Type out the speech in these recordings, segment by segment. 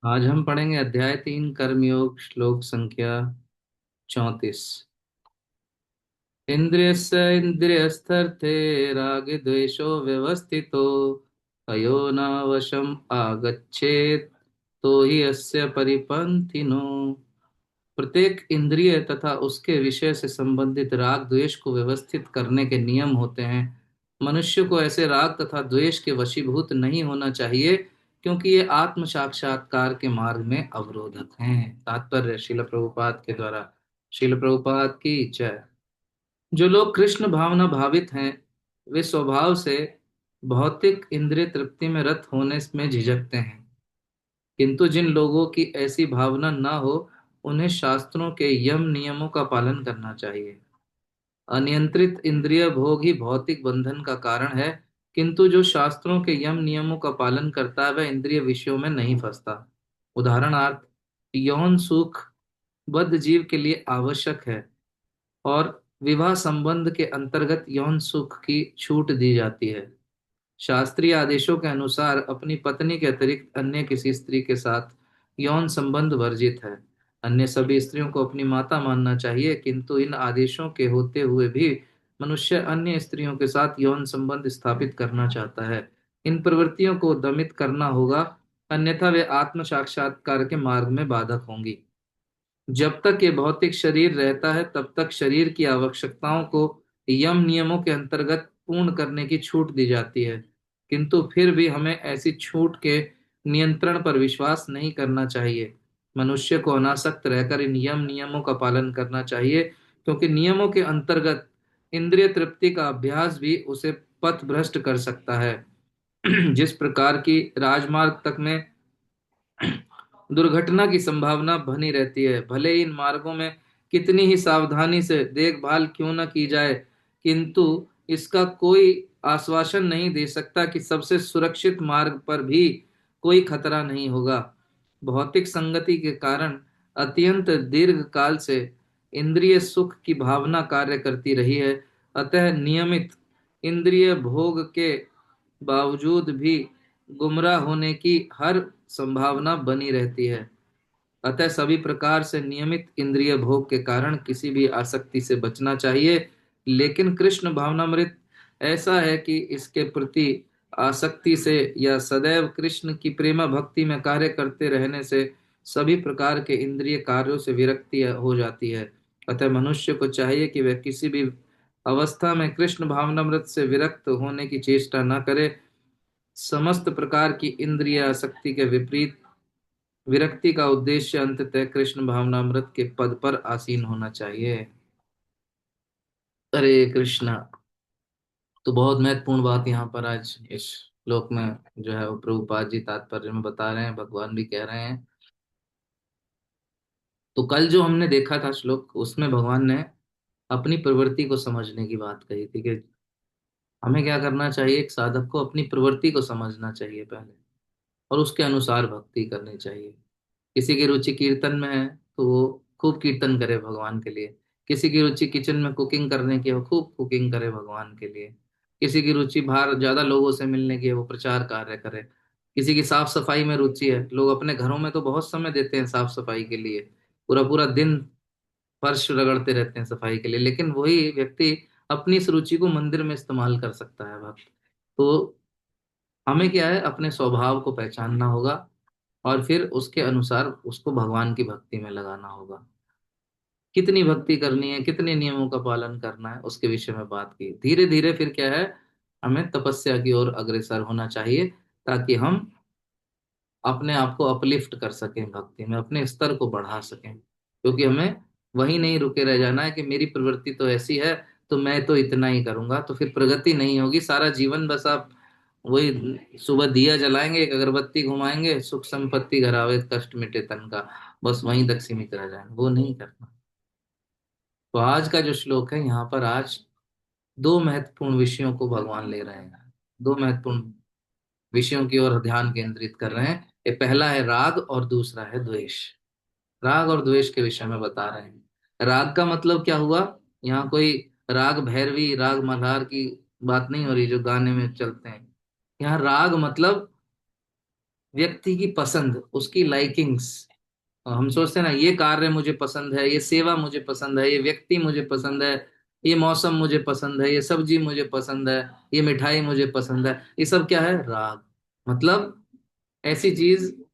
आज हम पढ़ेंगे अध्याय 3 कर्मयोग श्लोक संख्या 34। इंद्रियस्य इंद्रियस्थर्थे राग द्वेषो व्यवस्थितो अयो आगच्छेत तो ही अस्य परिपंथिनो। प्रत्येक इंद्रिय तथा उसके विषय से संबंधित राग द्वेष को व्यवस्थित करने के नियम होते हैं। मनुष्य को ऐसे राग तथा द्वेष के वशीभूत नहीं होना चाहिए, क्योंकि ये आत्म साक्षात्कार के मार्ग में अवरोधक हैं। तात्पर्य श्रील प्रभुपाद के द्वारा। श्रील प्रभुपाद की जय। जो लोग कृष्ण भावना भावित हैं, वे स्वभाव से भौतिक इंद्रिय तृप्ति में रत होने में झिझकते हैं, किंतु जिन लोगों की ऐसी भावना न हो, उन्हें शास्त्रों के यम नियमों का पालन करना चाहिए। अनियंत्रित इंद्रिय भोग ही भौतिक बंधन का कारण है, किंतु जो शास्त्रों के यम नियमों का पालन करता है वह इंद्रिय विषयों में नहीं फंसता। उदाहरणार्थ, यौन सुख बद्ध जीव के लिए आवश्यक है और विवाह संबंध के अंतर्गत यौन सुख की छूट दी जाती है। शास्त्रीय आदेशों के अनुसार अपनी पत्नी के अतिरिक्त अन्य किसी स्त्री के साथ यौन संबंध वर्जित है। अन्य सभी स्त्रियों को अपनी माता मानना चाहिए, किंतु इन आदेशों के होते हुए भी मनुष्य अन्य स्त्रियों के साथ यौन संबंध स्थापित करना चाहता है। इन प्रवृत्तियों को दमित करना होगा, अन्यथा वे आत्म साक्षात्कार के मार्ग में बाधक होंगी। जब तक ये भौतिक शरीर रहता है, तब तक शरीर की आवश्यकताओं को यम नियमों के अंतर्गत पूर्ण करने की छूट दी जाती है, किंतु फिर भी हमें ऐसी छूट के नियंत्रण पर विश्वास नहीं करना चाहिए। मनुष्य को अनासक्त रहकर इन यम नियमों का पालन करना चाहिए, क्योंकि नियमों के अंतर्गत इंद्रिय तृप्ति का अभ्यास भी उसे पथ भ्रष्ट कर सकता है। जिस प्रकार की राजमार्ग तक में दुर्घटना की संभावना बनी रहती है, भले ही इन मार्गों में कितनी ही सावधानी से देखभाल क्यों न की जाए, किंतु इसका कोई आश्वासन नहीं दे सकता कि सबसे सुरक्षित मार्ग पर भी कोई खतरा नहीं होगा। भौतिक संगति के कारण अत्यंत दीर्घ काल से इंद्रिय सुख की भावना कार्य करती रही है, अतः नियमित इंद्रिय भोग के बावजूद भी गुमराह होने की हर संभावना बनी रहती है। अतः सभी प्रकार से नियमित इंद्रिय भोग के कारण किसी भी आसक्ति से बचना चाहिए, लेकिन कृष्ण भावनामृत ऐसा है कि इसके प्रति आसक्ति से या सदैव कृष्ण की प्रेमा भक्ति में कार्य करते रहने से सभी प्रकार के इंद्रिय कार्यों से विरक्ति हो जाती है। अतः मनुष्य को चाहिए कि वह किसी भी अवस्था में कृष्ण भावनामृत से विरक्त होने की चेष्टा न करे। समस्त प्रकार की इंद्रिय आसक्ति के विपरीत विरक्ति का उद्देश्य अंततः कृष्ण भावनामृत के पद पर आसीन होना चाहिए। हरे कृष्णा। तो बहुत महत्वपूर्ण बात यहाँ पर आज इस श्लोक में जो है वो प्रभुपाद जी तात्पर्य में बता रहे हैं, भगवान भी कह रहे हैं। तो कल जो हमने देखा था श्लोक, उसमें भगवान ने अपनी प्रवृत्ति को समझने की बात कही थी कि हमें क्या करना चाहिए। एक साधक को अपनी प्रवृत्ति को समझना चाहिए पहले, और उसके अनुसार भक्ति करनी चाहिए। किसी की रुचि कीर्तन में है तो वो खूब कीर्तन करे भगवान के लिए। किसी की रुचि किचन में कुकिंग करने की है, वो खूब कुकिंग करे भगवान के लिए। किसी की रुचि बाहर ज्यादा लोगों से मिलने की है, वो प्रचार कार्य करे। किसी की साफ सफाई में रुचि है, लोग अपने घरों में तो बहुत समय देते हैं साफ सफाई के लिए, पूरा पूरा दिन फर्श रगड़ते रहते हैं सफाई के लिए, लेकिन वही व्यक्ति अपनी इस रुचि को मंदिर में इस्तेमाल कर सकता है भक्त। तो हमें क्या है, अपने स्वभाव को पहचानना होगा और फिर उसके अनुसार उसको भगवान की भक्ति में लगाना होगा। कितनी भक्ति करनी है, कितने नियमों का पालन करना है, उसके विषय में बात की। धीरे धीरे फिर क्या है, हमें तपस्या की ओर अग्रसर होना चाहिए, ताकि हम अपने आप को अपलिफ्ट कर सकें, भक्ति में अपने स्तर को बढ़ा सकें। क्योंकि हमें वही नहीं रुके रह जाना है कि मेरी प्रवृत्ति तो ऐसी है तो मैं तो इतना ही करूंगा, तो फिर प्रगति नहीं होगी। सारा जीवन बस आप वही सुबह दिया जलाएंगे, एक अगरबत्ती घुमाएंगे, सुख संपत्ति घर आवे कष्ट मिटे तन का, बस वहीं तक सीमित रह जाएंगे, वो नहीं करना। तो आज का जो श्लोक है, यहाँ पर आज दो महत्वपूर्ण विषयों को भगवान ले रहे हैं। दो महत्वपूर्ण विषयों की ओर ध्यान केंद्रित कर रहे हैं। ये पहला है राग और दूसरा है द्वेष। राग और द्वेष के विषय में बता रहे हैं। राग का मतलब क्या हुआ, यहाँ कोई राग भैरवी राग मल्हार की बात नहीं हो रही जो गाने में चलते हैं। यहाँ राग मतलब व्यक्ति की पसंद, उसकी लाइकिंग्स। हम सोचते हैं ना, ये कार्य मुझे पसंद है, ये सेवा मुझे पसंद है, ये व्यक्ति मुझे पसंद है, ये मौसम मुझे पसंद है, ये सब्जी मुझे पसंद है, ये मिठाई मुझे पसंद है। ये सब क्या है? राग। मतलब ऐसी चीज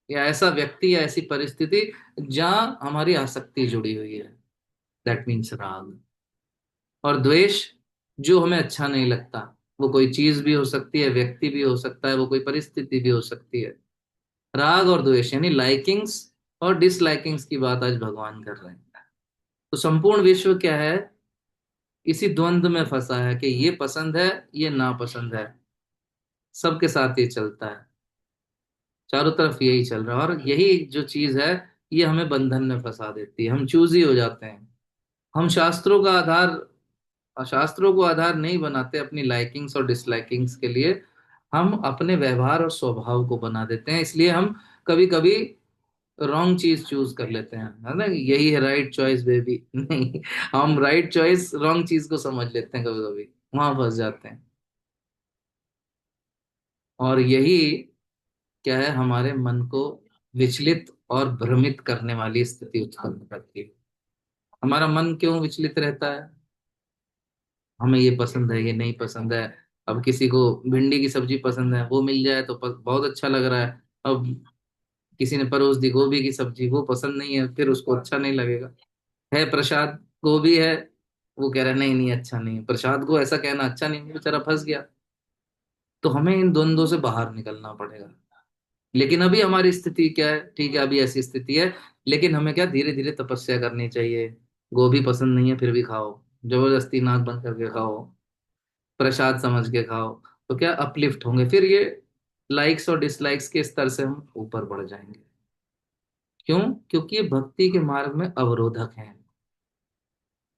या ऐसा व्यक्ति या ऐसी परिस्थिति जहां हमारी आसक्ति जुड़ी हुई है, दैट मीन्स राग। और द्वेष, जो हमें अच्छा नहीं लगता। वो कोई चीज भी हो सकती है, व्यक्ति भी हो सकता है, वो कोई परिस्थिति भी हो सकती है। राग और द्वेष यानी लाइकिंग्स और डिसलाइकिंग्स की बात आज भगवान कर रहे हैं। तो संपूर्ण विश्व क्या है? इसी द्वंद में फंसा है कि ये पसंद है, ये नापसंद है। सबके साथ ये चलता है, चारों तरफ यही चल रहा है। और यही जो चीज है, ये हमें बंधन में फंसा देती है। हम चूजी हो जाते हैं। हम शास्त्रों को आधार नहीं बनाते अपनी लाइकिंग्स और डिसलाइकिंग्स के लिए। हम अपने व्यवहार और स्वभाव को बना देते हैं। इसलिए हम कभी कभी रॉन्ग चीज चूज कर लेते हैं, है ना? यही है राइट चॉइस बेबी। नहीं, हम राइट चॉइस रॉन्ग चीज को समझ लेते हैं, कभी कभी वहां फंस जाते हैं। और यही क्या है, हमारे मन को विचलित और भ्रमित करने वाली स्थिति उत्पन्न करती है। हमारा मन क्यों विचलित रहता है? हमें ये पसंद है, ये नहीं पसंद है। अब किसी को भिंडी की सब्जी पसंद है, वो मिल जाए तो बहुत अच्छा लग रहा है। अब किसी ने परोस दी गोभी की सब्जी, वो पसंद नहीं है, फिर उसको अच्छा नहीं लगेगा। है प्रसाद, गोभी है, वो कह रहा है नहीं नहीं अच्छा नहीं है। प्रसाद को ऐसा कहना अच्छा नहीं है, बेचारा फंस गया। तो हमें इन द्वंद्वों से बाहर निकलना पड़ेगा। लेकिन अभी हमारी स्थिति क्या है? ठीक है, अभी ऐसी स्थिति है। लेकिन हमें क्या, धीरे धीरे तपस्या करनी चाहिए। गोभी पसंद नहीं है फिर भी खाओ, जबरदस्ती नाक बंद करके खाओ, प्रसाद समझ के खाओ। तो क्या अपलिफ्ट होंगे, फिर ये लाइक्स और डिसलाइक्स के स्तर से हम ऊपर बढ़ जाएंगे। क्यों? क्योंकि ये भक्ति के मार्ग में अवरोधक हैं।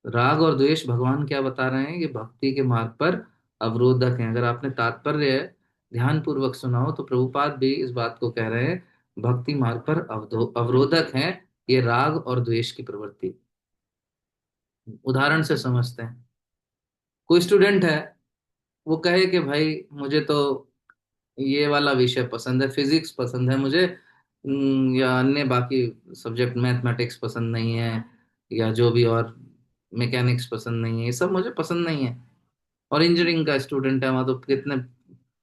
राग और द्वेष भगवान क्या बता रहे हैं? कि भक्ति के मार्ग पर अवरोधक हैं। अगर आपने तात्पर्य ध्यान पूर्वक सुना हो तो प्रभुपाद भी इस बात को कह रहे हैं, भक्ति मार्ग पर अवरोधक हैं ये राग और द्वेष की प्रवृत्ति। उदाहरण से समझते हैं। कोई स्टूडेंट है, वो कहे कि भाई मुझे तो ये वाला विषय पसंद है, फिजिक्स पसंद है मुझे, या अन्य बाकी सब्जेक्ट मैथमेटिक्स पसंद नहीं है, या जो भी और मैकेनिक्स पसंद नहीं है, ये सब मुझे पसंद नहीं है। और इंजीनियरिंग का स्टूडेंट है, वहाँ तो कितने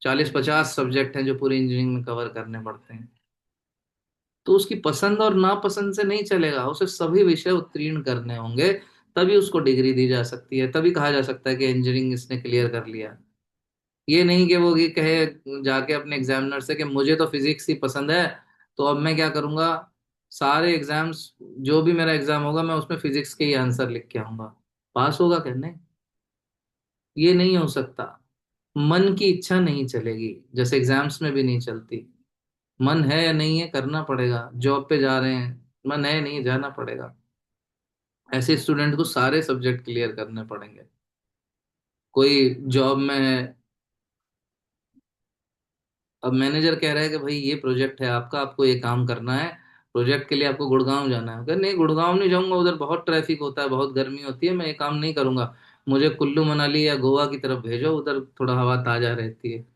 40-50 सब्जेक्ट हैं जो पूरी इंजीनियरिंग में कवर करने पड़ते हैं। तो उसकी पसंद और नापसंद से नहीं चलेगा, उसे सभी विषय उत्तीर्ण करने होंगे। तभी उसको डिग्री दी जा सकती है, तभी कहा जा सकता है कि इंजीनियरिंग इसने क्लियर कर लिया। ये नहीं कि वो ये कहे जाके अपने एग्जामिनर से कि मुझे तो फिजिक्स ही पसंद है, तो अब मैं क्या करूंगा, सारे एग्जाम्स, जो भी मेरा एग्जाम होगा मैं उसमें फिजिक्स के ही आंसर लिख के आऊंगा। पास होगा कहने? ये नहीं हो सकता। मन की इच्छा नहीं चलेगी, जैसे एग्जाम्स में भी नहीं चलती। मन है या नहीं है, करना पड़ेगा। जॉब पे जा रहे हैं, मन है नहीं, जाना पड़ेगा। ऐसे स्टूडेंट को सारे सब्जेक्ट क्लियर करने पड़ेंगे। कोई जॉब में है, अब मैनेजर कह रहा है कि भाई ये प्रोजेक्ट है आपका, आपको ये काम करना है, प्रोजेक्ट के लिए आपको गुड़गांव जाना है। नहीं, गुड़गांव नहीं जाऊंगा, उधर बहुत ट्रैफिक होता है, बहुत गर्मी होती है, मैं ये काम नहीं करूंगा। मुझे कुल्लू मनाली या गोवा की तरफ भेजो, उधर थोड़ा हवा ताजा रहती है।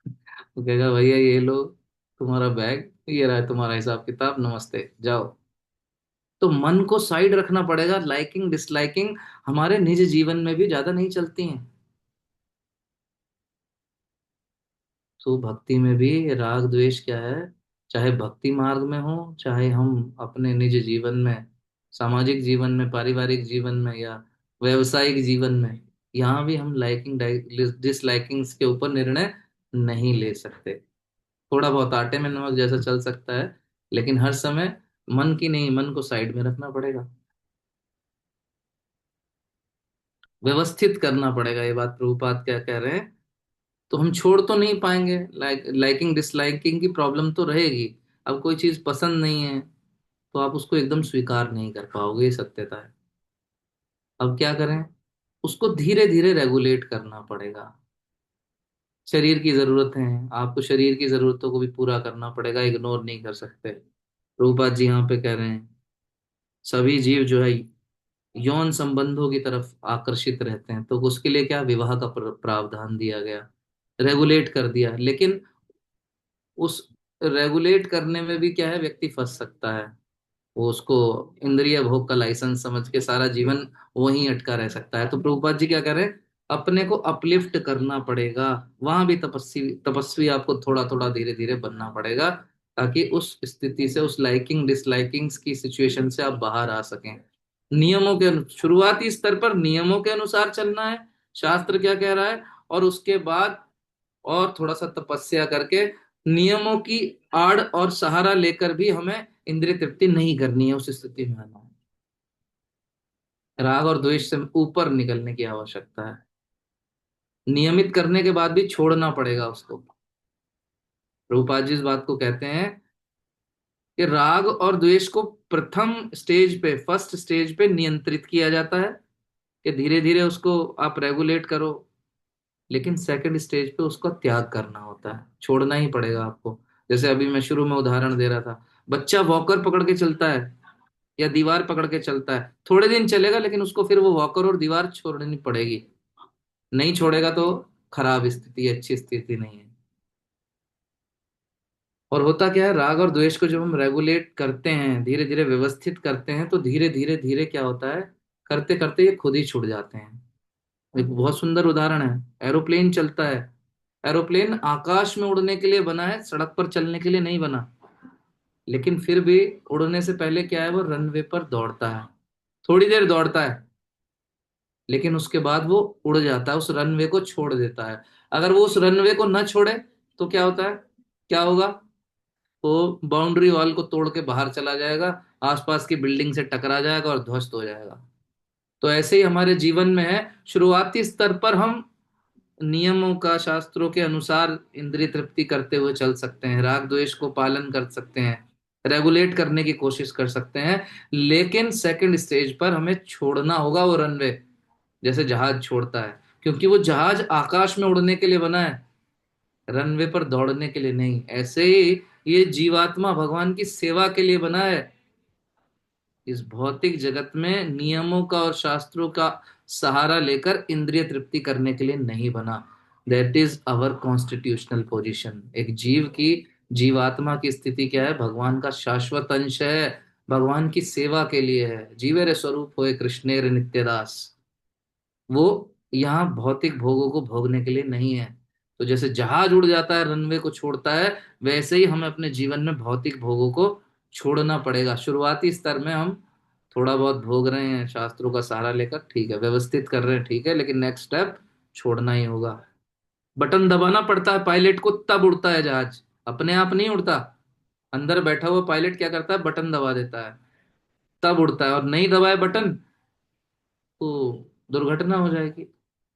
वो कहेगा भैया ये लो तुम्हारा बैग, ये रहा तुम्हारा हिसाब किताब, नमस्ते, जाओ। तो मन को साइड रखना पड़ेगा। लाइकिंग डिसलाइकिंग हमारे निज जीवन में भी ज्यादा नहीं चलती हैं। तो भक्ति में भी राग द्वेष क्या है? चाहे भक्ति मार्ग में हो, चाहे हम अपने निज जीवन में, सामाजिक जीवन में, पारिवारिक जीवन में, या व्यवसायिक जीवन में, यहाँ भी हम लाइकिंग डिसलाइकिंग्स के ऊपर निर्णय नहीं ले सकते। थोड़ा बहुत आटे में नमक जैसा चल सकता है, लेकिन हर समय मन की नहीं, मन को साइड में रखना पड़ेगा। व्यवस्थित करना पड़ेगा, ये बात प्रभुपाद क्या कह रहे हैं। तो हम छोड़ तो नहीं पाएंगे, लाइकिंग डिसलाइकिंग की प्रॉब्लम तो रहेगी। अब कोई चीज पसंद नहीं है तो आप उसको एकदम स्वीकार नहीं कर पाओगे, ये सत्यता है। अब क्या करें? उसको धीरे धीरे रेगुलेट करना पड़ेगा। शरीर की जरूरत है, आपको शरीर की जरूरतों को भी पूरा करना पड़ेगा, इग्नोर नहीं कर सकते। रूपा जी यहाँ पे कह रहे हैं, सभी जीव जो है यौन संबंधों की तरफ आकर्षित रहते हैं, तो उसके लिए क्या, विवाह का प्रावधान दिया गया, रेगुलेट कर दिया। लेकिन उस रेगुलेट करने में भी क्या है, व्यक्ति फंस सकता है। वो उसको इंद्रिय भोग का लाइसेंस समझ के सारा जीवन वहीं अटका रह सकता है। तो प्रभुपाद जी क्या करें, अपने को अपलिफ्ट करना पड़ेगा। वहां भी तपस्वी तपस्वी आपको थोड़ा थोड़ा धीरे धीरे बनना पड़ेगा, ताकि उस स्थिति से, उस लाइकिंग डिसलाइकिंग्स की सिचुएशन से आप बाहर आ सकें। शुरुआती स्तर पर नियमों के अनुसार चलना है, शास्त्र क्या कह रहा है, और उसके बाद और थोड़ा सा तपस्या करके नियमों की आड़ और सहारा लेकर भी हमें इंद्रिय तृप्ति नहीं करनी है, उस स्थिति में आना है। राग और द्वेष से ऊपर निकलने की आवश्यकता है। नियमित करने के बाद भी छोड़ना पड़ेगा उसको। प्रभुपाद जी इस बात को कहते हैं कि राग और द्वेष को प्रथम स्टेज पे, फर्स्ट स्टेज पे नियंत्रित किया जाता है, कि धीरे धीरे उसको आप रेगुलेट करो। लेकिन सेकंड स्टेज पे उसका त्याग करना होता है, छोड़ना ही पड़ेगा आपको। जैसे अभी मैं शुरू में उदाहरण दे रहा था, बच्चा वॉकर पकड़ के चलता है या दीवार पकड़ के चलता है, थोड़े दिन चलेगा, लेकिन उसको फिर वो वॉकर और दीवार छोड़नी पड़ेगी। नहीं छोड़ेगा तो खराब स्थिति, अच्छी स्थिति नहीं है। और होता क्या है, राग और द्वेष को जब हम रेगुलेट करते हैं, धीरे धीरे व्यवस्थित करते हैं, तो धीरे धीरे धीरे क्या होता है, करते करते ये खुद ही छूट जाते हैं। एक बहुत सुंदर उदाहरण है, एरोप्लेन चलता है। एरोप्लेन आकाश में उड़ने के लिए बना है, सड़क पर चलने के लिए नहीं बना। लेकिन फिर भी उड़ने से पहले क्या है, वो रनवे पर दौड़ता है, थोड़ी देर दौड़ता है, लेकिन उसके बाद वो उड़ जाता है, उस रनवे को छोड़ देता है। अगर वो उस रनवे को न छोड़े तो क्या होता है, क्या होगा, वो बाउंड्री वॉल को तोड़ के बाहर चला जाएगा, आसपास की बिल्डिंग से टकरा जाएगा और ध्वस्त हो जाएगा। तो ऐसे ही हमारे जीवन में है, शुरुआती स्तर पर हम नियमों का, शास्त्रों के अनुसार इंद्रिय तृप्ति करते हुए चल सकते हैं, राग द्वेष को पालन कर सकते हैं, रेगुलेट करने की कोशिश कर सकते हैं। लेकिन सेकंड स्टेज पर हमें छोड़ना होगा वो रनवे, जैसे जहाज छोड़ता है, क्योंकि वो जहाज आकाश में उड़ने के लिए बना है, रनवे पर दौड़ने के लिए नहीं। ऐसे ही ये जीवात्मा भगवान की सेवा के लिए बना है, इस भौतिक जगत में नियमों का और शास्त्रों का सहारा लेकर इंद्रिय तृप्ति करने के लिए नहीं बना। That is our constitutional position. एक जीव की, जीवात्मा की स्थिति क्या है, भगवान का शाश्वत अंश है, भगवान की सेवा के लिए है। जीवेर स्वरूप होए कृष्णेर नित्यदास। वो यहाँ भौतिक भोगों को भोगने के लिए नहीं है। तो जैसे जहाज उड़ जाता है, रनवे को छोड़ता है, वैसे ही हमें अपने जीवन में भौतिक भोगों को छोड़ना पड़ेगा। शुरुआती स्तर में हम थोड़ा बहुत भोग रहे हैं, शास्त्रों का सहारा लेकर, ठीक है, व्यवस्थित कर रहे हैं, ठीक है, लेकिन नेक्स्ट स्टेप छोड़ना ही होगा। बटन दबाना पड़ता है पायलट को, तब उड़ता है जहाज, अपने आप नहीं उड़ता। अंदर बैठा हुआ पायलट क्या करता है, बटन दबा देता है, तब उड़ता है। और नहीं दबाए बटन तो दुर्घटना हो जाएगी।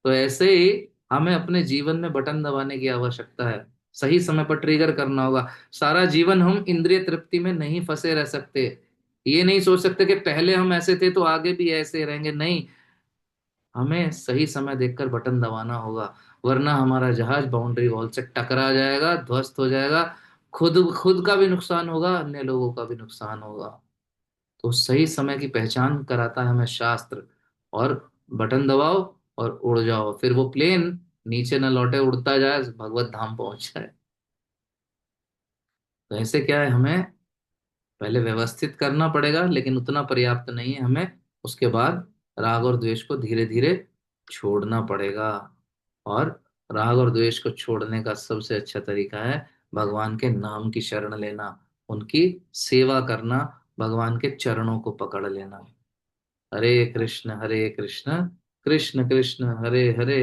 तो ऐसे ही हमें अपने जीवन में बटन दबाने की आवश्यकता है, सही समय पर ट्रिगर करना होगा। सारा जीवन हम इंद्रिय तृप्ति में नहीं फंसे रह सकते। ये नहीं सोच सकते कि पहले हम ऐसे थे तो आगे भी ऐसे रहेंगे, नहीं। हमें सही समय देखकर बटन दबाना होगा, वरना हमारा जहाज बाउंड्री वॉल से टकरा जाएगा, ध्वस्त हो जाएगा। खुद खुद का भी नुकसान होगा, अन्य लोगों का भी नुकसान होगा। तो सही समय की पहचान कराता है हमें शास्त्र। और बटन दबाओ और उड़ जाओ, फिर वो प्लेन नीचे न लौटे, उड़ता जाए, भगवत धाम पहुंच जाए। तो ऐसे क्या है, हमें पहले व्यवस्थित करना पड़ेगा, लेकिन उतना पर्याप्त नहीं है। हमें उसके बाद राग और द्वेष को धीरे धीरे छोड़ना पड़ेगा। और राग और द्वेष को छोड़ने का सबसे अच्छा तरीका है भगवान के नाम की शरण लेना, उनकी सेवा करना, भगवान के चरणों को पकड़ लेना। हरे कृष्ण कृष्ण कृष्ण हरे हरे,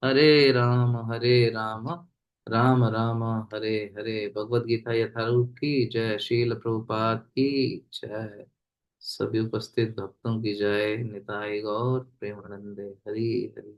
हरे राम राम राम हरे हरे। भगवद गीता यथारूप की जय, शील प्रभुपाद की जय, सभी उपस्थित भक्तों की जय, निताई गौर प्रेमानंदे हरि हरि।